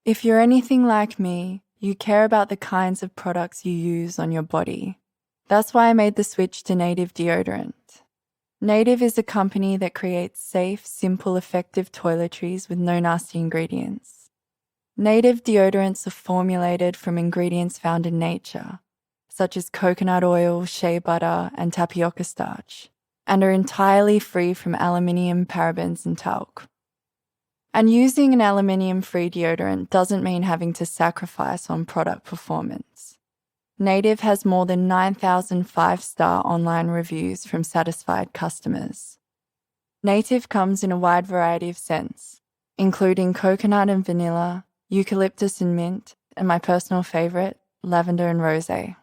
If you're anything like me, you care about the kinds of products you use on your body. That's why I made the switch to Native deodorant. Native is a company that creates safe, simple, effective toiletries with no nasty ingredients. Native deodorants are formulated from ingredients found in nature, such as coconut oil, shea butter, and tapioca starch, and are entirely free from aluminium, parabens, and talc. And using an aluminium-free deodorant doesn't mean having to sacrifice on product performance. Native has more than 9,000 five-star online reviews from satisfied customers. Native comes in a wide variety of scents, including coconut and vanilla, eucalyptus and mint, and my personal favourite, lavender and rosé.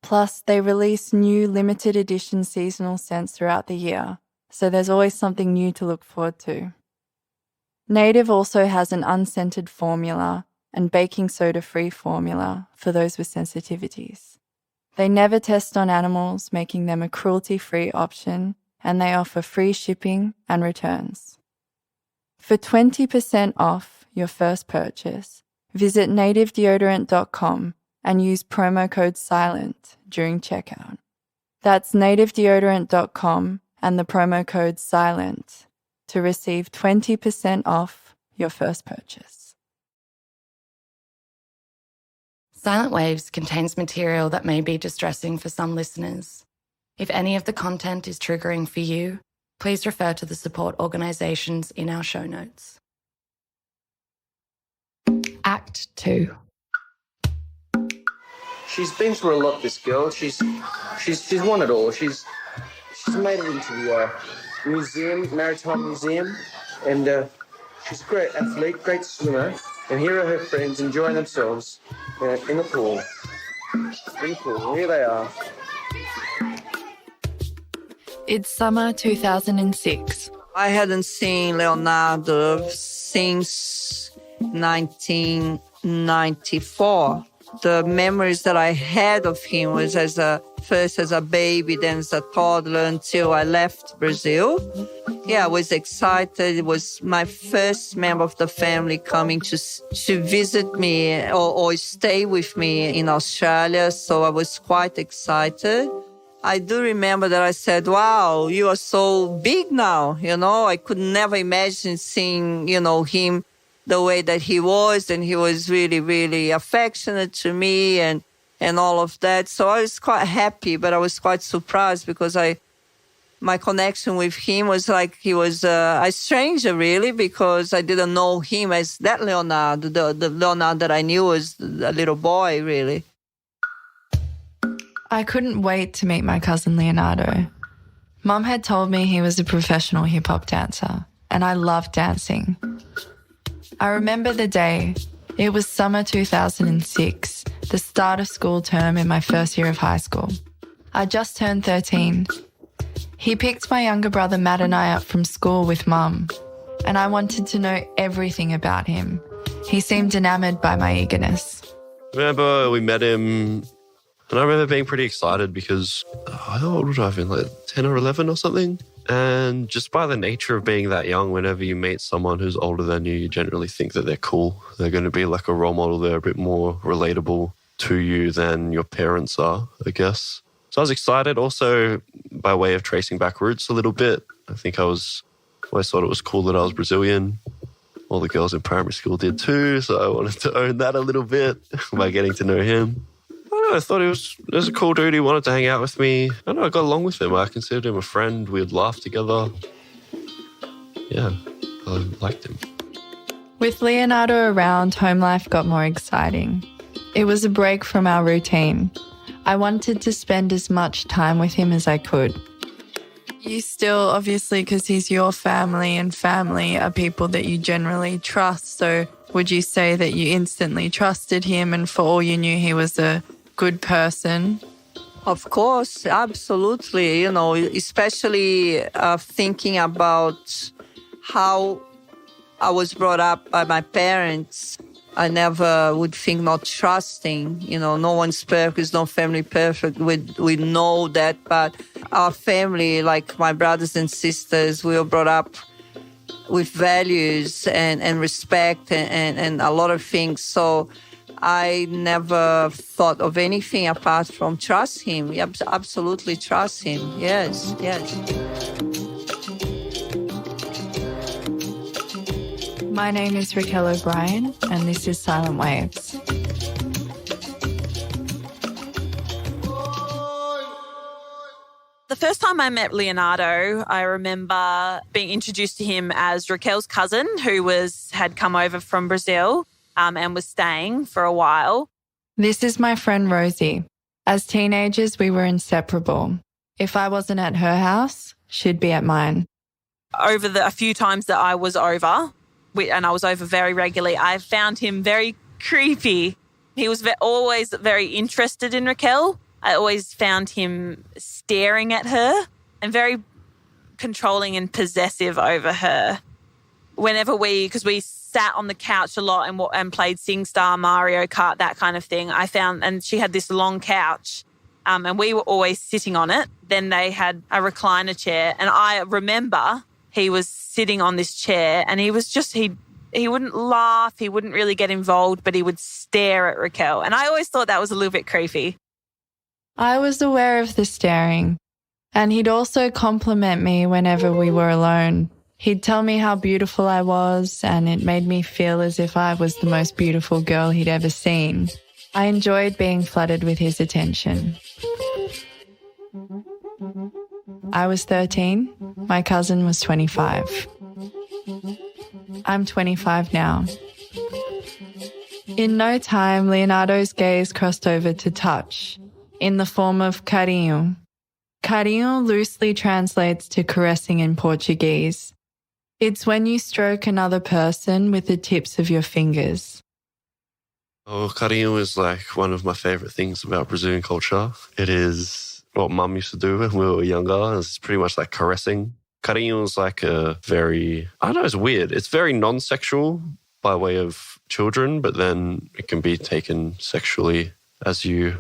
Plus, they release new limited edition seasonal scents throughout the year, so there's always something new to look forward to. Native also has an unscented formula and baking soda-free formula for those with sensitivities. They never test on animals, making them a cruelty-free option, and they offer free shipping and returns. For 20% off your first purchase, visit nativedeodorant.com and use promo code SILENT during checkout. That's nativedeodorant.com and the promo code SILENT to receive 20% off your first purchase. Silent Waves contains material that may be distressing for some listeners. If any of the content is triggering for you, please refer to the support organisations in our show notes. Act 2. She's been through a lot, this girl. She's won it all. She's made it into the Maritime Museum, and she's a great athlete, great swimmer. And here are her friends enjoying themselves in the pool. Here they are. It's summer 2006. I hadn't seen Leonardo since 1994. The memories that I had of him was first as a baby, then as a toddler until I left Brazil. Yeah, I was excited. It was my first member of the family coming to visit me or stay with me in Australia, so I was quite excited. I do remember that I said, wow, you are so big now, I could never imagine seeing, him the way that he was, and he was really, really affectionate to me and all of that. So I was quite happy, but I was quite surprised because my connection with him was like he was a stranger, really, because I didn't know him as that Leonardo. The Leonardo that I knew was a little boy, really. I couldn't wait to meet my cousin Leonardo. Mum had told me he was a professional hip-hop dancer, and I loved dancing. I remember the day. It was summer 2006, the start of school term in my first year of high school. I just turned 13. He picked my younger brother Matt and I up from school with Mum, and I wanted to know everything about him. He seemed enamoured by my eagerness. I remember we met him, and I remember being pretty excited because, how old would I have been, like 10 or 11 or something? And just by the nature of being that young, whenever you meet someone who's older than you, you generally think that they're cool. They're going to be like a role model. They're a bit more relatable to you than your parents are, I guess. So I was excited also by way of tracing back roots a little bit. I think I always thought it was cool that I was Brazilian. All the girls in primary school did too, so I wanted to own that a little bit by getting to know him. I thought he was a cool dude. He wanted to hang out with me. I got along with him. I considered him a friend. We'd laugh together. Yeah, I liked him. With Leonardo around, home life got more exciting. It was a break from our routine. I wanted to spend as much time with him as I could. You still, obviously, because he's your family, and family are people that you generally trust. So would you say that you instantly trusted him, and for all you knew, he was a good person? Of course, absolutely. Especially thinking about how I was brought up by my parents. I never would think not trusting. No one's perfect, there's no family perfect. We know that, but our family, like my brothers and sisters, we were brought up with values and respect and a lot of things. So I never thought of anything apart from trust him. Absolutely trust him. Yes, yes. My name is Raquel O'Brien, and this is Silent Waves. The first time I met Leonardo, I remember being introduced to him as Raquel's cousin who had come over from Brazil and was staying for a while. This is my friend Rosie. As teenagers, we were inseparable. If I wasn't at her house, she'd be at mine. Over a few times that I was over, and I was over very regularly, I found him very creepy. He was always very interested in Raquel. I always found him staring at her and very controlling and possessive over her. Whenever because we sat on the couch a lot and played SingStar, Mario Kart, that kind of thing, and she had this long couch and we were always sitting on it. Then they had a recliner chair and I remember he was sitting on this chair and he was just, he wouldn't laugh, he wouldn't really get involved, but he would stare at Raquel. And I always thought that was a little bit creepy. I was aware of the staring, and he'd also compliment me whenever we were alone. He'd tell me how beautiful I was, and it made me feel as if I was the most beautiful girl he'd ever seen. I enjoyed being flooded with his attention. I was 13. My cousin was 25. I'm 25 now. In no time, Leonardo's gaze crossed over to touch, in the form of carinho. Carinho loosely translates to caressing in Portuguese. It's when you stroke another person with the tips of your fingers. Oh, carinho is like one of my favorite things about Brazilian culture. It is what Mum used to do when we were younger. It's pretty much like caressing. Carinho is like a very, I don't know, it's weird. It's very non-sexual by way of children, but then it can be taken sexually as you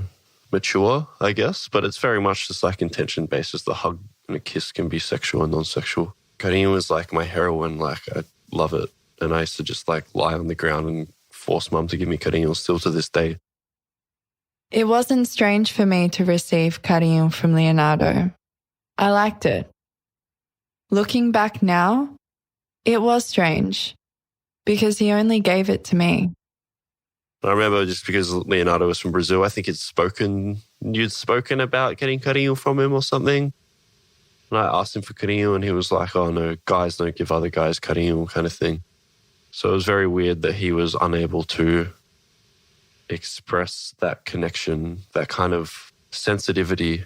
mature, I guess, but it's very much just like intention-based. Just the hug and a kiss can be sexual and non-sexual. Carinho is like my heroine. Like, I love it. And I used to just like lie on the ground and force Mum to give me carinho still to this day. It wasn't strange for me to receive carinho from Leonardo. I liked it. Looking back now, it was strange because he only gave it to me. I remember just because Leonardo was from Brazil, I think you'd spoken about getting carinho from him or something. And I asked him for carinho and he was like, oh no, guys don't give other guys carinho kind of thing. So it was very weird that he was unable to express that connection, that kind of sensitivity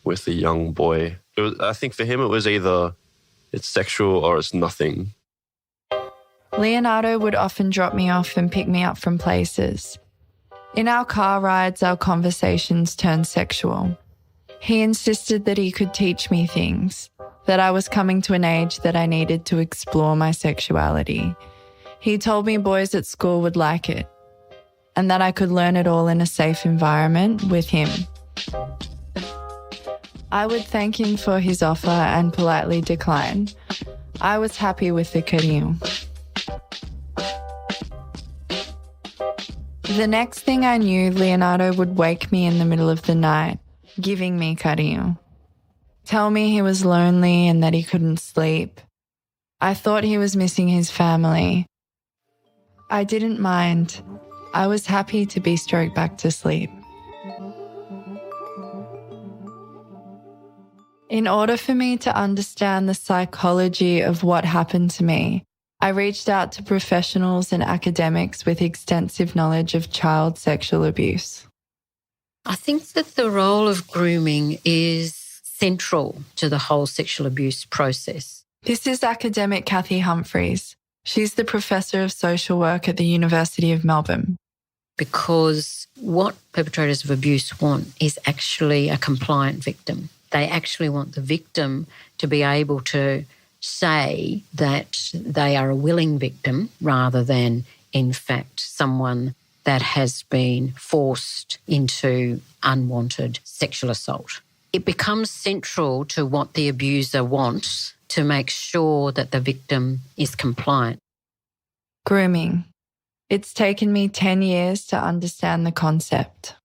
with a young boy. I think for him it was either it's sexual or it's nothing. Leonardo would often drop me off and pick me up from places. In our car rides, our conversations turned sexual. He insisted that he could teach me things, that I was coming to an age that I needed to explore my sexuality. He told me boys at school would like it, and that I could learn it all in a safe environment with him. I would thank him for his offer and politely decline. I was happy with the carinho. The next thing I knew, Leonardo would wake me in the middle of the night, giving me carinho. Tell me he was lonely and that he couldn't sleep. I thought he was missing his family. I didn't mind. I was happy to be stroked back to sleep. In order for me to understand the psychology of what happened to me, I reached out to professionals and academics with extensive knowledge of child sexual abuse. I think that the role of grooming is central to the whole sexual abuse process. This is academic Kathy Humphreys. She's the Professor of Social Work at the University of Melbourne. Because what perpetrators of abuse want is actually a compliant victim. They actually want the victim to be able to say that they are a willing victim rather than, in fact, someone that has been forced into unwanted sexual assault. it becomes central to what the abuser wants to make sure that the victim is compliant. Grooming. It's taken me 10 years to understand the concept.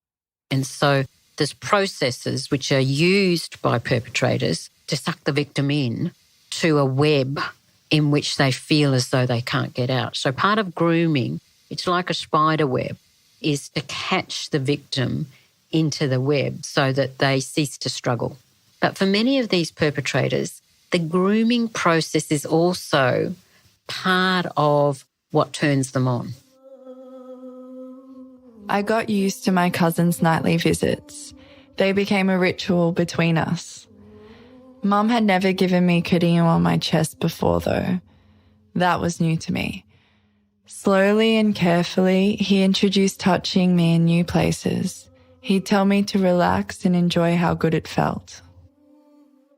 And so there's processes which are used by perpetrators to suck the victim in to a web in which they feel as though they can't get out. So part of grooming, it's like a spider web, is to catch the victim into the web so that they cease to struggle. But for many of these perpetrators, the grooming process is also part of what turns them on. I got used to my cousin's nightly visits. They became a ritual between us. Mum had never given me cariño on my chest before, though. That was new to me. Slowly and carefully, he introduced touching me in new places. He'd tell me to relax and enjoy how good it felt.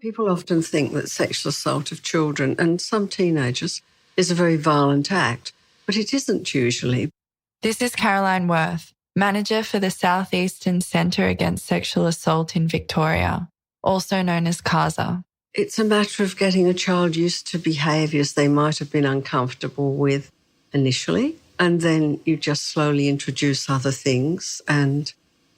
People often think that sexual assault of children and some teenagers is a very violent act, but it isn't usually. This is Caroline Worth, manager for the South Eastern Centre Against Sexual Assault in Victoria, also known as CASA. It's a matter of getting a child used to behaviours they might have been uncomfortable with initially, and then you just slowly introduce other things and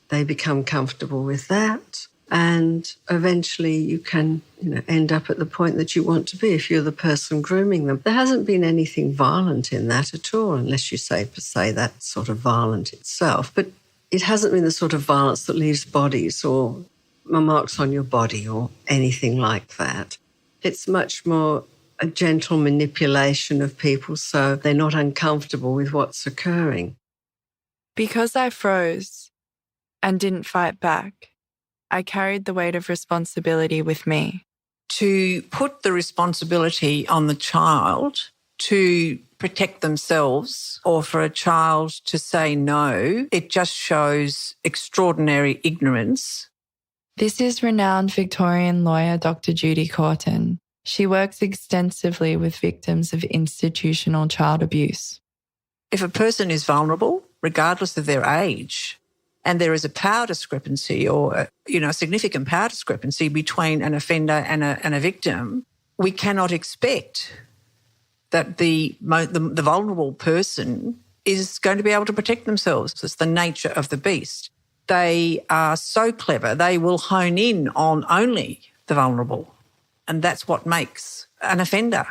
they become comfortable with that. And eventually you can, end up at the point that you want to be if you're the person grooming them. There hasn't been anything violent in that at all, unless you say, per se, that's sort of violent itself. But it hasn't been the sort of violence that leaves bodies or marks on your body or anything like that. It's much more a gentle manipulation of people so they're not uncomfortable with what's occurring. Because I froze and didn't fight back, I carried the weight of responsibility with me. To put the responsibility on the child to protect themselves or for a child to say no, it just shows extraordinary ignorance. This is renowned Victorian lawyer Dr. Judy Corton. She works extensively with victims of institutional child abuse. If a person is vulnerable, regardless of their age, and there is a power discrepancy or, a significant power discrepancy between an offender and a victim, we cannot expect that the vulnerable person is going to be able to protect themselves. It's the nature of the beast. They are so clever, they will hone in on only the vulnerable, and that's what makes an offender.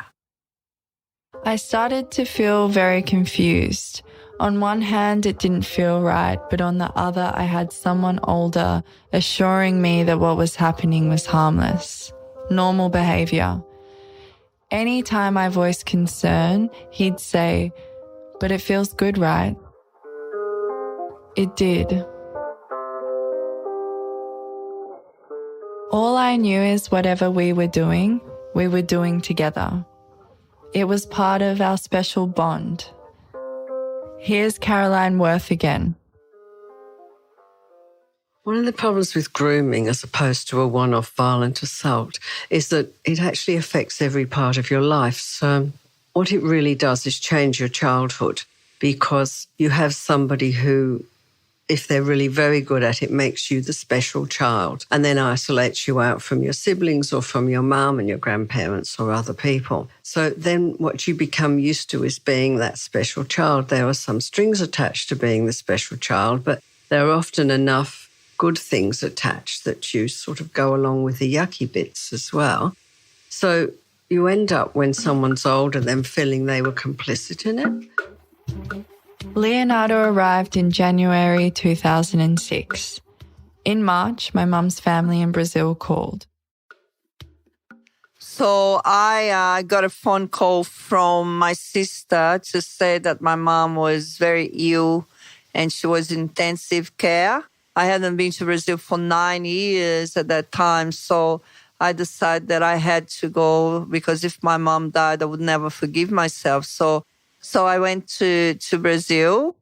I started to feel very confused. On one hand, it didn't feel right, but on the other, I had someone older assuring me that what was happening was harmless, normal behaviour. Anytime I voiced concern, he'd say, "But it feels good, right?" It did. All I knew is whatever we were doing together. It was part of our special bond. Here's Caroline Worth again. One of the problems with grooming, as opposed to a one-off violent assault, is that it actually affects every part of your life. So what it really does is change your childhood, because you have somebody who, if they're really very good at it, makes you the special child and then isolates you out from your siblings or from your mum and your grandparents or other people. So then what you become used to is being that special child. There are some strings attached to being the special child, but there are often enough good things attached that you sort of go along with the yucky bits as well. So you end up, when someone's older, them feeling they were complicit in it. Leonardo arrived in January 2006. In March, my mum's family in Brazil called. So I got a phone call from my sister to say that my mom was very ill and she was in intensive care. I hadn't been to Brazil for 9 years at that time, so I decided that I had to go, because if my mom died, I would never forgive myself. So I went to Brazil.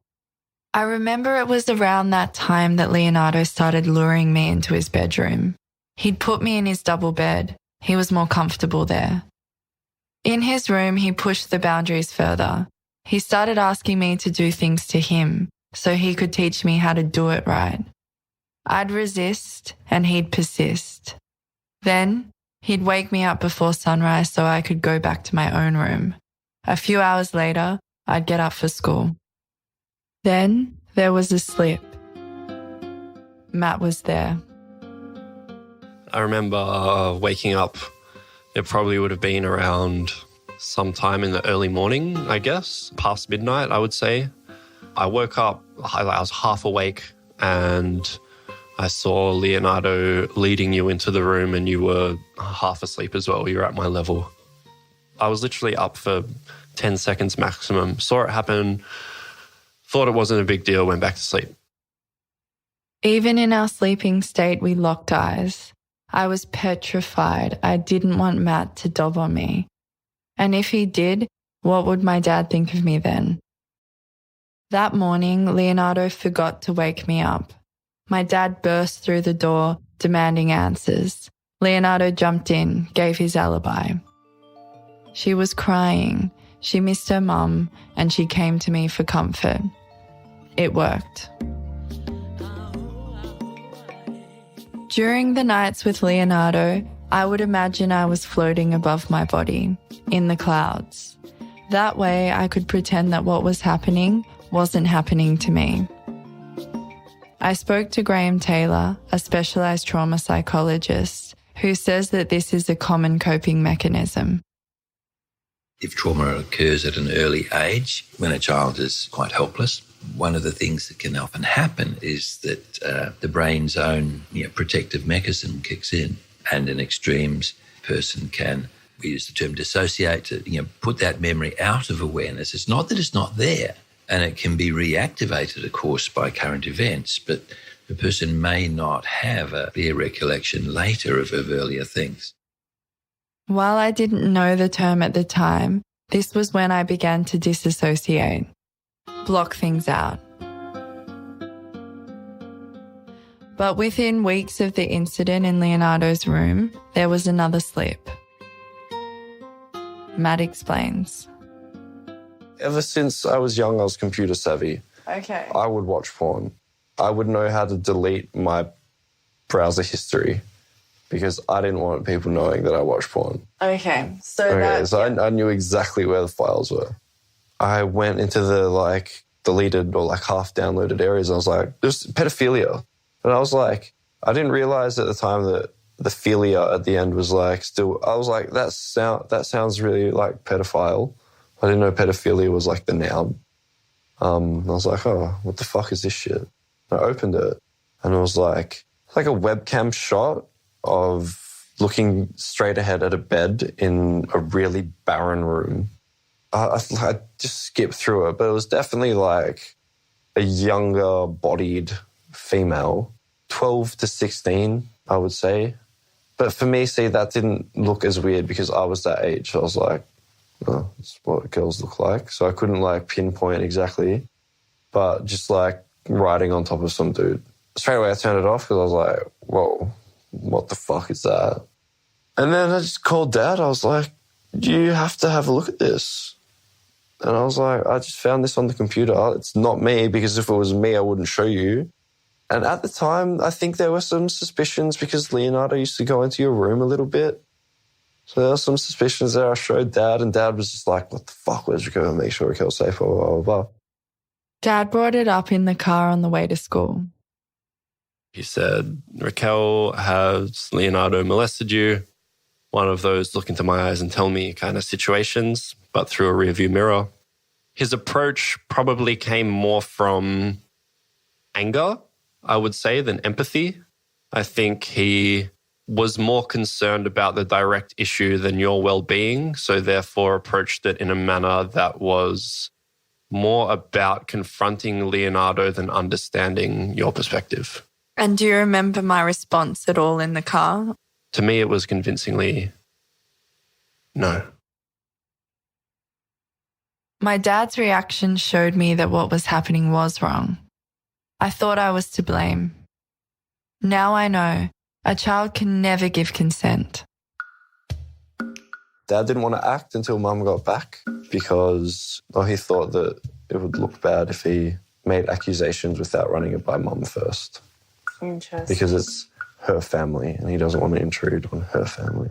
I remember it was around that time that Leonardo started luring me into his bedroom. He'd put me in his double bed. He was more comfortable there. In his room, he pushed the boundaries further. He started asking me to do things to him so he could teach me how to do it right. I'd resist and he'd persist. Then he'd wake me up before sunrise so I could go back to my own room. A few hours later, I'd get up for school. Then there was a slip. Matt was there. I remember waking up. It probably would have been around sometime in the early morning, I guess, past midnight, I would say. I woke up, I was half awake, and I saw Leonardo leading you into the room, and you were half asleep as well. You were at my level. I was literally up for 10 seconds maximum. Saw it happen, thought it wasn't a big deal, went back to sleep. Even in our sleeping state, we locked eyes. I was petrified. I didn't want Matt to dob on me. And if he did, what would my dad think of me then? That morning, Leonardo forgot to wake me up. My dad burst through the door, demanding answers. Leonardo jumped in, gave his alibi. She was crying. She missed her mum, and she came to me for comfort. It worked. During the nights with Leonardo, I would imagine I was floating above my body, in the clouds. That way I could pretend that what was happening wasn't happening to me. I spoke to Graham Taylor, a specialised trauma psychologist, who says that this is a common coping mechanism. If trauma occurs at an early age, when a child is quite helpless, one of the things that can often happen is that the brain's own protective mechanism kicks in, and in extremes, a person can, we use the term dissociate, to put that memory out of awareness. It's not that it's not there, and it can be reactivated, of course, by current events, but the person may not have a clear recollection later of earlier things. While I didn't know the term at the time, this was when I began to disassociate, block things out. But within weeks of the incident in Leonardo's room, there was another slip. Matt explains. Ever since I was young, I was computer savvy. Okay. I would watch porn. I would know how to delete my browser history because I didn't want people knowing that I watched porn. Okay. So I knew exactly where the files were. I went into the deleted or half downloaded areas and I was like, there's pedophilia. And I was like, I didn't realize at the time that the philia at the end was still, I was like, that sounds really like pedophile. I didn't know pedophilia was the noun. I was like, oh, what the fuck is this shit? And I opened it and it was like a webcam shot of looking straight ahead at a bed in a really barren room. I just skipped through it, but it was definitely a younger bodied female, 12 to 16, I would say. But for me, that didn't look as weird because I was that age. I was like, oh, that's what girls look like. So I couldn't pinpoint exactly, but just riding on top of some dude. Straight away I turned it off because I was like, whoa, what the fuck is that? And then I just called Dad. I was like, you have to have a look at this. And I was like, I just found this on the computer. It's not me, because if it was me, I wouldn't show you. And at the time, I think there were some suspicions because Leonardo used to go into your room a little bit. So there were some suspicions there. I showed Dad, and Dad was just like, what the fuck, where's Raquel? And make sure Raquel's safe, blah, blah, blah, blah. Dad brought it up in the car on the way to school. He said, Raquel, has Leonardo molested you? One of those look into my eyes and tell me kind of situations, but through a rearview mirror. His approach probably came more from anger, I would say, than empathy. I think he was more concerned about the direct issue than your well-being, so therefore approached it in a manner that was more about confronting Leonardo than understanding your perspective. And do you remember my response at all in the car? To me, it was convincingly no. My dad's reaction showed me that what was happening was wrong. I thought I was to blame. Now I know a child can never give consent. Dad didn't want to act until Mum got back because he thought that it would look bad if he made accusations without running it by Mum first. Interesting. Because it's her family and he doesn't want to intrude on her family.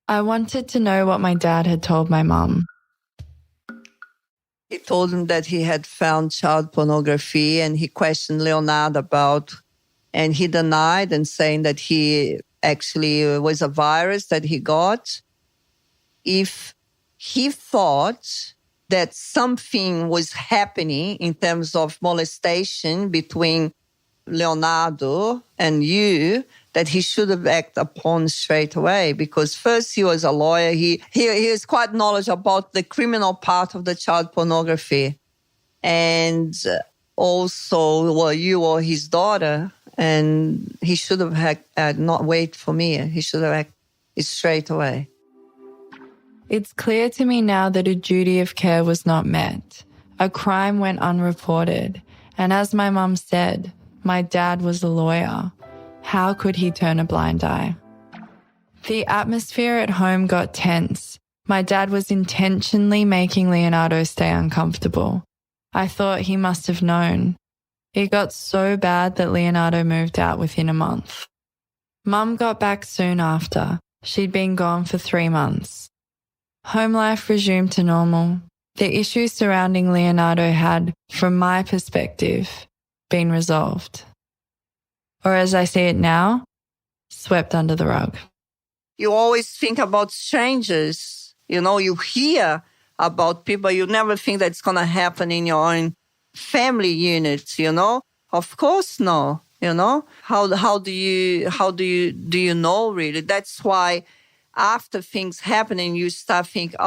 I wanted to know what my dad had told my mum. He told him that he had found child pornography and he questioned Leonardo about, and he denied and saying that he actually was a virus that he got. If he thought that something was happening in terms of molestation between Leonardo and you, that he should have acted upon straight away, because first he was a lawyer. He is quite knowledgeable about the criminal part of the child pornography. And also, well, you or his daughter, and he should have had not wait for me. He should have acted straight away. It's clear to me now that a duty of care was not met. A crime went unreported. And as my mum said, my dad was a lawyer. How could he turn a blind eye? The atmosphere at home got tense. My dad was intentionally making Leonardo stay uncomfortable. I thought he must have known. It got so bad that Leonardo moved out within a month. Mum got back soon after. She'd been gone for 3 months. Home life resumed to normal. The issues surrounding Leonardo had, from my perspective, been resolved. Or as I see it now, swept under the rug. You always think about strangers. You know, you hear about people. You never think that it's going to happen in your own family unit, you know? Of course, no, you know? How do you know, really? That's why after things happening, you start thinking,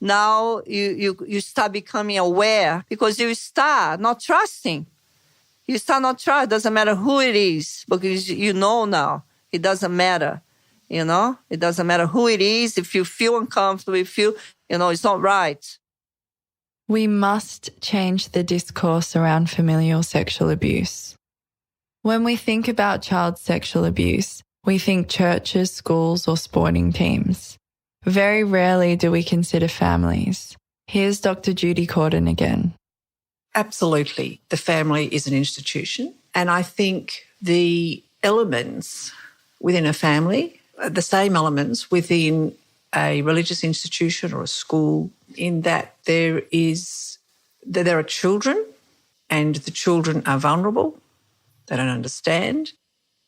now you start becoming aware, because you start not trusting. You start not trusting. It doesn't matter who it is, because you know now. It doesn't matter, you know? It doesn't matter who it is. If you feel uncomfortable, if you know, it's not right. We must change the discourse around familial sexual abuse. When we think about child sexual abuse, we think churches, schools, or sporting teams. Very rarely do we consider families. Here's Dr. Judy Corden again. Absolutely. The family is an institution. And I think the elements within a family are the same elements within a religious institution or a school, in that there are children, and the children are vulnerable. They don't understand.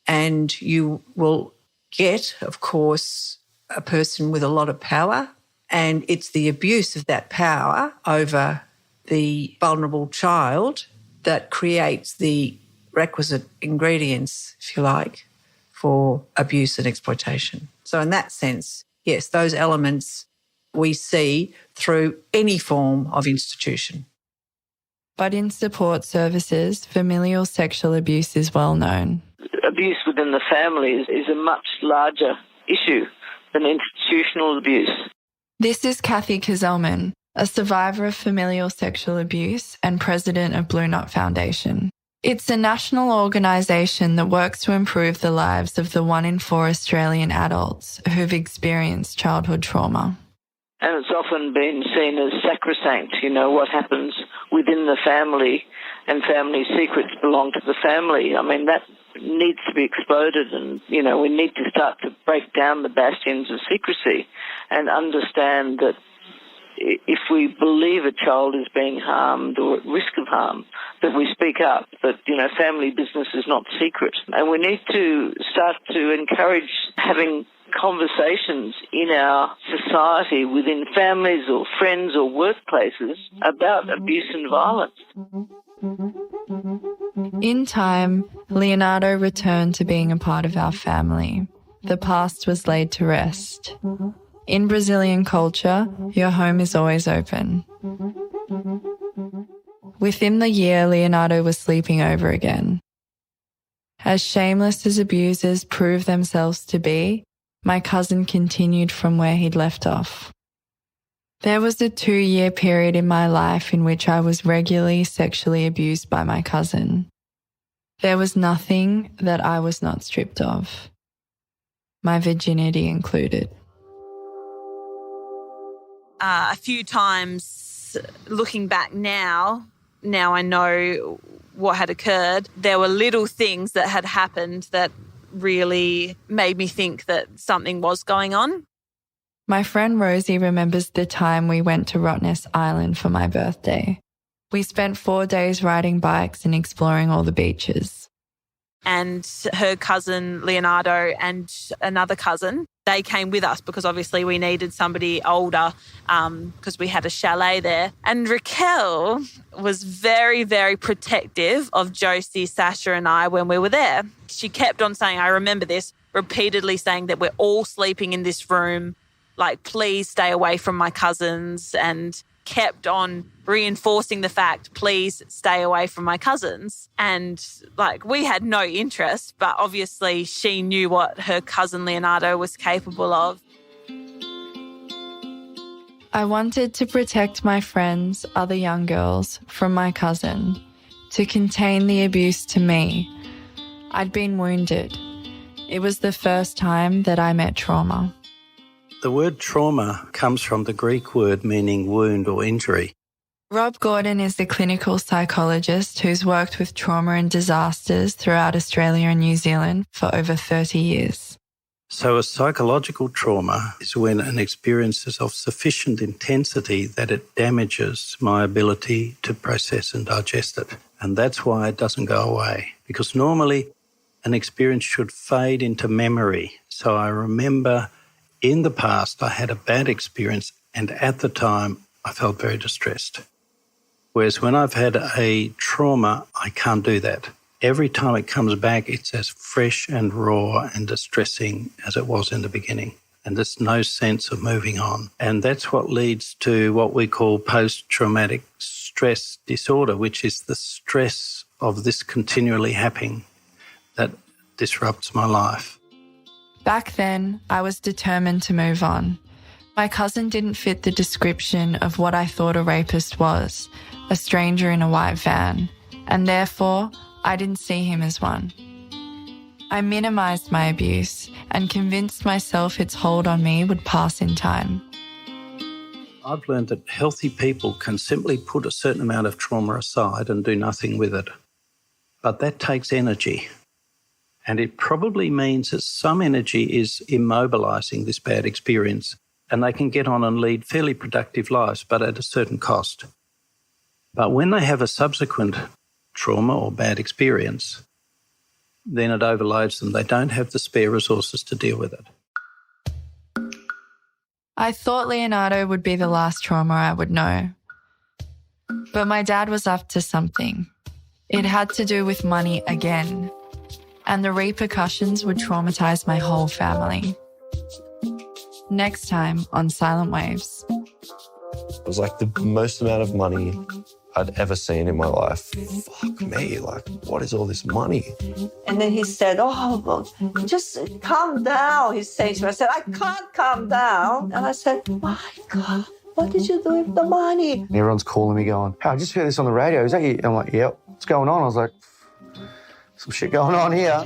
And you will get, of course, a person with a lot of power, and it's the abuse of that power over the vulnerable child that creates the requisite ingredients, if you like, for abuse and exploitation. So in that sense, yes, those elements we see through any form of institution. But in support services, familial sexual abuse is well known. Abuse within the family is a much larger issue than institutional abuse. This is Kathy Kazelman, a survivor of familial sexual abuse and president of Blue Knot Foundation. It's a national organisation that works to improve the lives of the 1 in 4 Australian adults who've experienced childhood trauma. And it's often been seen as sacrosanct, you know, what happens within the family, and family secrets belong to the family. I mean, that needs to be exploded, and, you know, we need to start to break down the bastions of secrecy and understand that if we believe a child is being harmed or at risk of harm, that we speak up, that, you know, family business is not secret. And we need to start to encourage having conversations in our society within families or friends or workplaces about abuse and violence. In time, Leonardo returned to being a part of our family. The past was laid to rest. In Brazilian culture, your home is always open. Within the year, Leonardo was sleeping over again. As shameless as abusers prove themselves to be, my cousin continued from where he'd left off. There was a 2-year period in my life in which I was regularly sexually abused by my cousin. There was nothing that I was not stripped of, my virginity included. A few times looking back now I know what had occurred, there were little things that had happened that really made me think that something was going on. My friend Rosie remembers the time we went to Rottnest Island for my birthday. We spent 4 days riding bikes and exploring all the beaches. And her cousin Leonardo and another cousin, they came with us because obviously we needed somebody older because we had a chalet there. And Raquel was very, very protective of Josie, Sasha and I when we were there. She kept on saying, I remember this, repeatedly saying that we're all sleeping in this room, like, please stay away from my cousins, and kept on reinforcing the fact, please stay away from my cousins. And like, we had no interest, but obviously she knew what her cousin Leonardo was capable of. I wanted to protect my friends, other young girls, from my cousin, to contain the abuse to me. I'd been wounded. It was the first time that I met trauma. The word trauma comes from the Greek word meaning wound or injury. Rob Gordon is the clinical psychologist who's worked with trauma and disasters throughout Australia and New Zealand for over 30 years. So a psychological trauma is when an experience is of sufficient intensity that it damages my ability to process and digest it. And that's why it doesn't go away, because normally an experience should fade into memory. So I remember in the past I had a bad experience and at the time I felt very distressed. Whereas when I've had a trauma, I can't do that. Every time it comes back, it's as fresh and raw and distressing as it was in the beginning. And there's no sense of moving on. And that's what leads to what we call post-traumatic stress disorder, which is the stress of this continually happening that disrupts my life. Back then, I was determined to move on. My cousin didn't fit the description of what I thought a rapist was, a stranger in a white van, and therefore I didn't see him as one. I minimised my abuse and convinced myself its hold on me would pass in time. I've learned that healthy people can simply put a certain amount of trauma aside and do nothing with it. But that takes energy. And it probably means that some energy is immobilising this bad experience, and they can get on and lead fairly productive lives, but at a certain cost. But when they have a subsequent trauma or bad experience, then it overloads them. They don't have the spare resources to deal with it. I thought Leonardo would be the last trauma I would know. But my dad was up to something. It had to do with money again. And the repercussions would traumatise my whole family. Next time on Silent Waves. It was like the most amount of money I'd ever seen in my life. Fuck me, like, what is all this money? And then he said, well, just calm down, he's saying to me. I said, I can't calm down. And I said, my God, what did you do with the money? And everyone's calling me going, hey, I just heard this on the radio. Is that you? I'm like, yep. What's going on? I was like, some shit going on here.